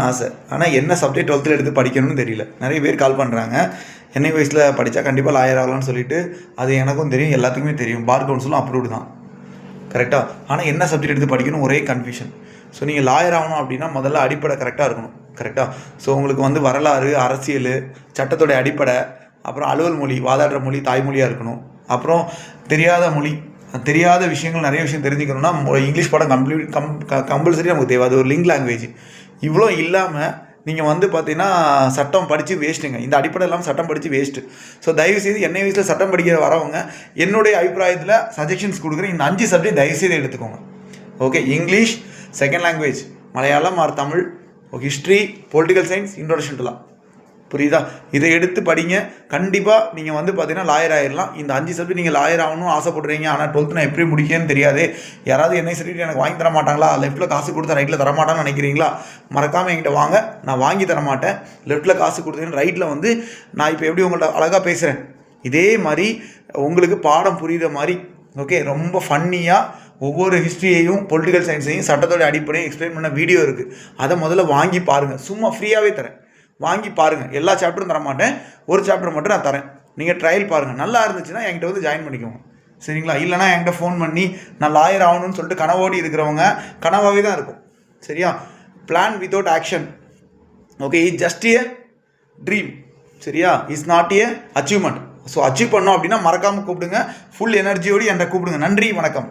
ஆசை. ஆனால் என்ன சப்ஜெக்ட் 12th எடுத்து படிக்கணும்னு தெரியல. நிறைய பேர் கால் பண்ணுறாங்க. என்னை வயசில் படித்தா கண்டிப்பாக லாயர் ஆகலாம்னு சொல்லிட்டு, அது எனக்கும் தெரியும், எல்லாத்துக்குமே தெரியும். பார் கவுன்சிலும் அப்ரூவ்டு தான், கரெக்டாக. ஆனால் என்ன சப்ஜெக்ட் எடுத்து படிக்கணும் ஒரே கன்ஃபியூஷன். ஸோ நீங்கள் லாயர் ஆகணும் அப்படின்னா முதல்ல அடிப்படை கரெக்டாக இருக்கணும், கரெக்டாக. ஸோ உங்களுக்கு வந்து வரலாறு, அரசியல், சட்டத்தோடைய அடிப்படை, அப்புறம் அலுவல் மொழி, வாதாடுற மொழி தாய்மொழியாக இருக்கணும். அப்புறம் தெரியாத மொழி, தெரியாத விஷயங்கள் நிறைய விஷயம் தெரிஞ்சுக்கணும்னா இங்கிலீஷ் பாடம் கம்பல்சரி நமக்கு தேவை. அது ஒரு லிங்க் லாங்குவேஜ். இவ்வளோ இல்லாமல் நீங்கள் வந்து பார்த்தீங்கன்னா சட்டம் படித்து வேஸ்ட்டுங்க. இந்த அடிப்படை இல்லாமல் சட்டம் படித்து வேஸ்ட்டு. ஸோ தயவுசெய்து என்னை வயசில் சட்டம் படிக்கிற வரவங்க என்னுடைய அபிப்பிராயத்தில் சஜஷன்ஸ் கொடுக்குறேன். இந்த 5 சப்ஜெக்ட் தயவுசெய்து எடுத்துக்கோங்க. Okay, English, second language Malayalam or Tamil, history, political science, introduction to law. புரியுதா? இதை எடுத்து படிங்க. கண்டிப்பாக நீங்கள் வந்து பார்த்தீங்கன்னா லாயர் ஆகிடலாம். இந்த 5 சப்ஜெக்ட் நீங்கள் லாயர் ஆகணும்னு ஆசைப்படுறீங்க. ஆனால் 12th நான் எப்படி முடிக்கன்னு தெரியாது, யாராவது என்னை சர்டிஃபிகேட் எனக்கு வாங்கி தர மாட்டாங்களா, லெஃப்ட்டில் காசு கொடுத்தா ரைட்டில் தரமாட்டான்னு நினைக்கிறீங்களா? மறக்காமல் என்கிட்ட வாங்க, நான் வாங்கி தர மாட்டேன். லெஃப்ட்டில் காசு கொடுத்தேன்னு ரைட்டில் வந்து நான் இப்போ எப்படி உங்கள்கிட்ட அழகாக பேசுகிறேன், இதே மாதிரி உங்களுக்கு பாடம் புரிகிற மாதிரி, ஓகே, ரொம்ப ஃபன்னியாக ஒவ்வொரு ஹிஸ்ட்ரியையும், பொலிட்டிக்கல் சயின்ஸையும், சட்டத்தோட அடிப்படையும் எக்ஸ்பிளைன் பண்ண வீடியோ இருக்குது. அதை முதல்ல வாங்கி பாருங்கள். சும்மா ஃப்ரீயாகவே தரேன், வாங்கி பாருங்கள். எல்லா சாப்டரும் தரமாட்டேன், ஒரு சாப்டர் மட்டும் நான் தரேன். நீங்கள் ட்ரையல் பாருங்கள். நல்லா இருந்துச்சுன்னா என்கிட்ட வந்து ஜாயின் பண்ணிக்கோங்க, சரிங்களா? இல்லைனா என்கிட்ட ஃபோன் பண்ணி நான் லாயர் ஆகணும்னு சொல்லிட்டு கனவோடி இருக்கிறவங்க கனவாகவே தான் இருக்கும், சரியா? Plan without action, okay, it's just a dream, சரியா? It's not a achievement. So achieve பண்ணோம் அப்படின்னா மறக்காமல் கூப்பிடுங்க. ஃபுல் எனர்ஜியோடு என்கிட்ட கூப்பிடுங்க. நன்றி, வணக்கம்.